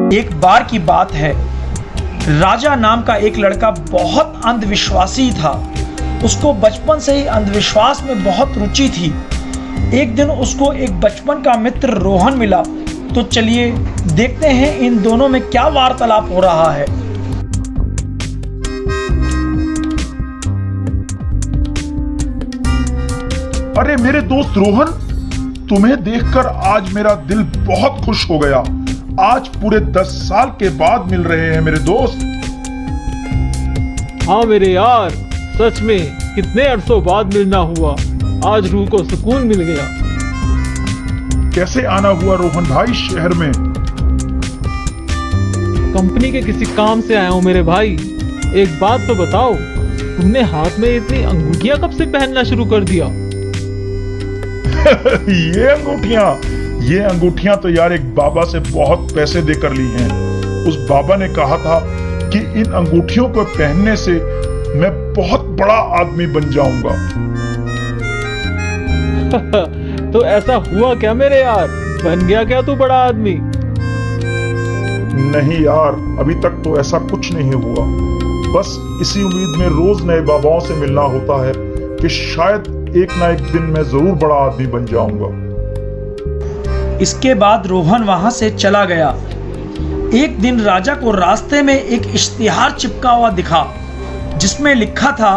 एक बार की बात है, राजा नाम का एक लड़का बहुत अंधविश्वासी था। उसको बचपन से ही अंधविश्वास में बहुत रुचि थी। एक दिन उसको एक बचपन का मित्र रोहन मिला। तो चलिए देखते हैं इन दोनों में क्या वार्तालाप हो रहा है। अरे मेरे दोस्त रोहन, तुम्हें देखकर आज मेरा दिल बहुत खुश हो गया। आज पूरे 10 साल के बाद मिल रहे हैं मेरे दोस्त। हाँ मेरे यार, सच में कितने अरसों बाद मिलना हुआ। आज रूह को सुकून मिल गया। कैसे आना हुआ रोहन भाई शहर में? कंपनी के किसी काम से आया हूँ मेरे भाई। एक बात तो बताओ, तुमने हाथ में इतनी अंगूठियां कब से पहनना शुरू कर दिया? ये अंगूठियां तो यार एक बाबा से बहुत पैसे देकर ली हैं। उस बाबा ने कहा था कि इन अंगूठियों को पहनने से मैं बहुत बड़ा आदमी बन जाऊंगा। तो ऐसा हुआ क्या मेरे यार? बन गया क्या तू बड़ा आदमी? नहीं यार, अभी तक तो ऐसा कुछ नहीं हुआ। बस इसी उम्मीद में रोज नए बाबाओं से मिलना होता है कि शायद एक ना एक दिन मैं जरूर बड़ा आदमी बन जाऊंगा। इसके बाद रोहन वहां से चला गया। एक दिन राजा को रास्ते में एक इश्तिहार चिपका हुआ दिखा, जिसमें लिखा था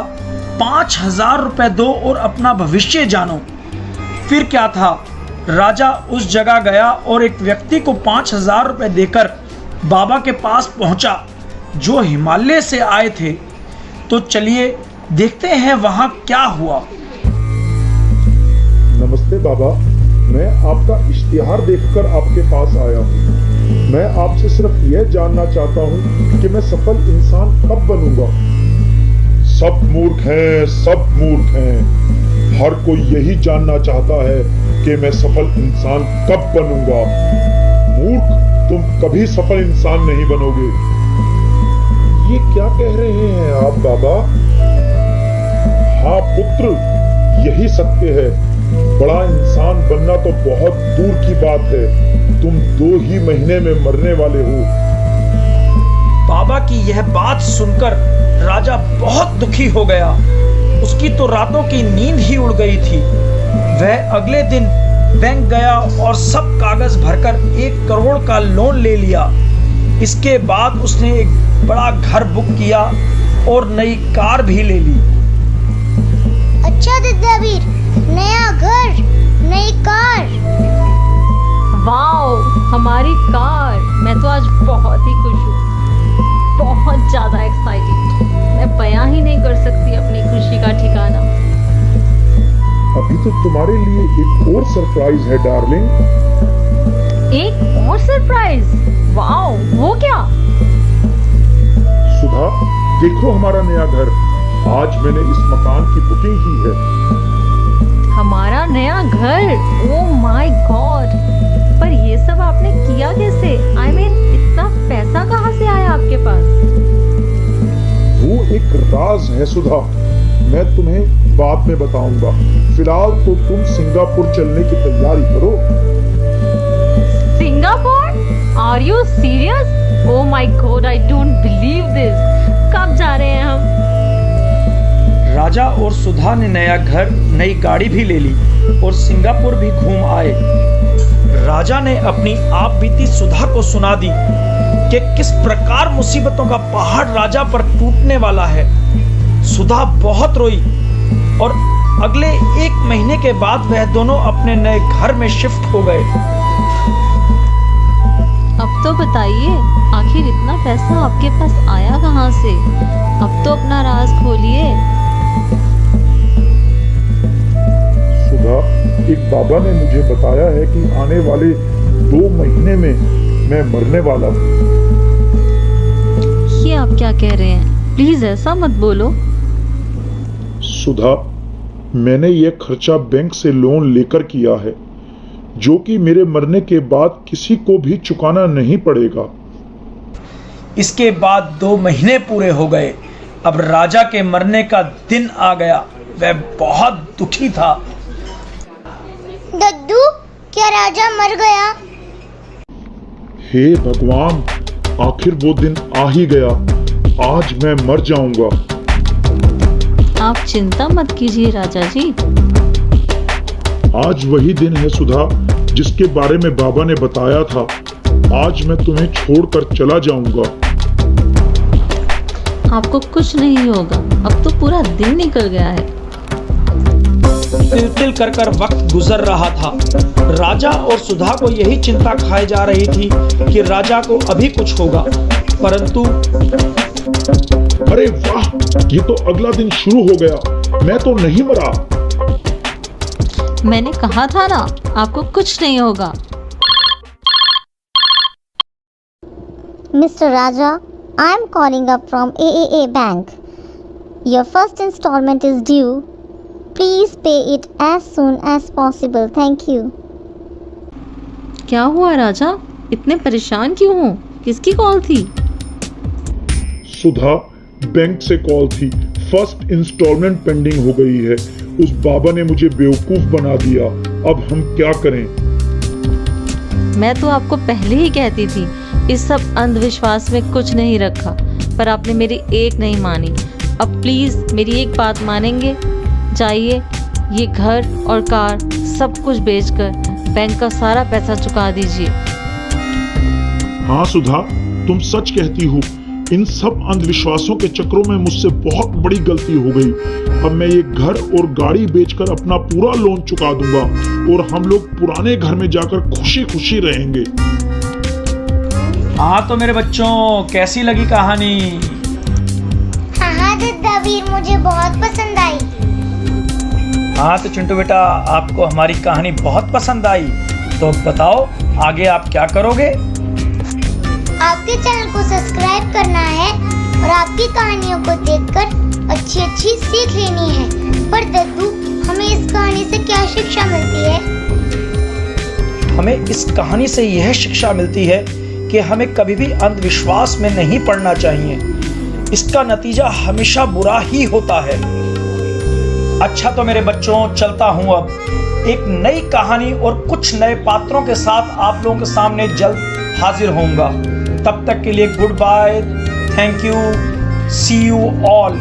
5,000 रुपए दो और अपना भविष्य जानो। फिर क्या था, राजा उस जगह गया और एक व्यक्ति को 5,000 रुपए देकर बाबा के पास पहुंचा, जो हिमालय से आए थे। तो चलिए देखते हैं वहां क्या हुआ। नमस्ते बाबा, मैं आपका इश्तिहार देखकर आपके पास आया हूँ। मैं आपसे सिर्फ यह जानना चाहता हूँ कि मैं सफल इंसान कब बनूंगा। सब मूर्ख हैं, सब मूर्ख हैं। हर कोई यही जानना चाहता है कि मैं सफल इंसान कब बनूंगा। मूर्ख, तुम कभी सफल इंसान नहीं बनोगे। ये क्या कह रहे हैं आप बाबा? हाँ पुत्र, यही सत्य है। बड़ा इंसान बनना तो बहुत दूर की बात है। तुम 2 ही महीने में मरने वाले हो। बाबा की यह बात सुनकर राजा बहुत दुखी हो गया। उसकी तो रातों की नींद ही उड़ गई थी। वह अगले दिन बैंक गया और सब कागज भरकर 1 करोड़ का लोन ले लिया। इसके बाद उसने एक बड़ा घर बुक किया और नई कार भी ले ली। अच्छा दद्दावीर, नया घर, नई कार। वाओ, हमारी कार। मैं तो आज बहुत ही खुश हूँ, बहुत ज्यादा एक्साइटेड। मैं बयां ही नहीं कर सकती अपनी खुशी का ठिकाना। अभी तो तुम्हारे लिए एक और सरप्राइज है डार्लिंग। एक और सरप्राइज? वाओ, वो क्या? सुधा, देखो हमारा नया घर। आज मैंने इस मकान की बुकिंग की है। हमारा नया घर? Oh my God! पर ये सब आपने किया कैसे? I mean, इतना पैसा कहाँ से आया आपके पास? वो एक राज है सुधा, मैं तुम्हें बाद में बताऊंगा। फिलहाल तो तुम सिंगापुर चलने की तैयारी करो। Singapore? Are you serious? Oh my God, I don't believe this. कब जा रहे हैं हम? राजा और सुधा ने नया घर, नई गाड़ी भी ले ली और सिंगापुर भी घूम आए। राजा ने अपनी आप बीती सुधा को सुना दी कि किस प्रकार मुसीबतों का पहाड़ राजा पर टूटने वाला है। सुधा बहुत रोई और अगले 1 महीने के बाद वह दोनों अपने नए घर में शिफ्ट हो गए। अब तो बताइए, आखिर इतना पैसा आपके पास आया कहाँ से? अब तो अपना राज खोलिए। सुधा, एक बाबा ने मुझे बताया है कि आने वाले 2 महीने में मैं मरने वाला हूँ। ये आप क्या कह रहे हैं? प्लीज ऐसा मत बोलो। सुधा, मैंने यह खर्चा बैंक से लोन लेकर किया है, जो कि मेरे मरने के बाद किसी को भी चुकाना नहीं पड़ेगा। इसके बाद 2 महीने पूरे हो गए। अब राजा के मरने का दिन आ गया। वह बहुत दुखी था। दद्दू, क्या राजा मर गया? हे भगवान, आखिर वो दिन आ ही गया। आज मैं मर जाऊंगा। आप चिंता मत कीजिए राजा जी। आज वही दिन है सुधा, जिसके बारे में बाबा ने बताया था। आज मैं तुम्हें छोड़कर चला जाऊंगा। आपको कुछ नहीं होगा, अब तो पूरा दिन निकल गया है। तिल कर वक्त गुजर रहा था। राजा और सुधा को यही चिंता खाई जा रही थी कि राजा को अभी कुछ होगा, परंतु अरे वाह, ये तो अगला दिन शुरू हो गया। मैं तो नहीं मरा। मैंने कहा था ना, आपको कुछ नहीं होगा। Mr. Raja, I am calling up from AAA Bank. Your first installment is due. Please pay it as soon as possible. Thank you. क्या हुआ राजा, इतने परेशान क्यों हो? किसकी कॉल थी? सुधा, बैंक से कॉल थी। फर्स्ट इंस्टॉलमेंट पेंडिंग हो गई है। उस बाबा ने मुझे बेवकूफ बना दिया। अब हम क्या करें? मैं तो आपको पहले ही कहती थी, इस सब अंधविश्वास में कुछ नहीं रखा, पर आपने मेरी एक नहीं मानी। अब प्लीज मेरी एक बात मानेंगे? जाइए, ये घर और कार सब कुछ बेचकर बैंक का सारा पैसा चुका दीजिए। हाँ सुधा, तुम सच कहती हो। इन सब अंधविश्वासों के चक्रों में मुझसे बहुत बड़ी गलती हो गई। अब मैं ये घर और गाड़ी बेचकर अपना पूरा लोन चुका दूंगा और हम लोग पुराने घर में जाकर खुशी खुशी रहेंगे। हाँ तो मेरे बच्चों, कैसी लगी कहानी? हाँ दद्दावीर, मुझे बहुत पसंद आई। हाँ तो चिंटू बेटा, आपको हमारी कहानी बहुत पसंद आई, तो बताओ आगे आप क्या करोगे? आपके चैनल को सब्सक्राइब करना है और आपकी कहानियों को देखकर अच्छी अच्छी सीख लेनी है। पर दद्दू, हमें इस कहानी से क्या शिक्षा मिलती है? हमें इस कहानी से यह शिक्षा मिलती है कि हमें कभी भी अंधविश्वास में नहीं पड़ना चाहिए। इसका नतीजा हमेशा बुरा ही होता है। अच्छा तो मेरे बच्चों, चलता हूं। अब एक नई कहानी और कुछ नए पात्रों के साथ आप लोगों के सामने जल्द हाजिर होऊंगा। तब तक के लिए goodbye, thank you, see you all.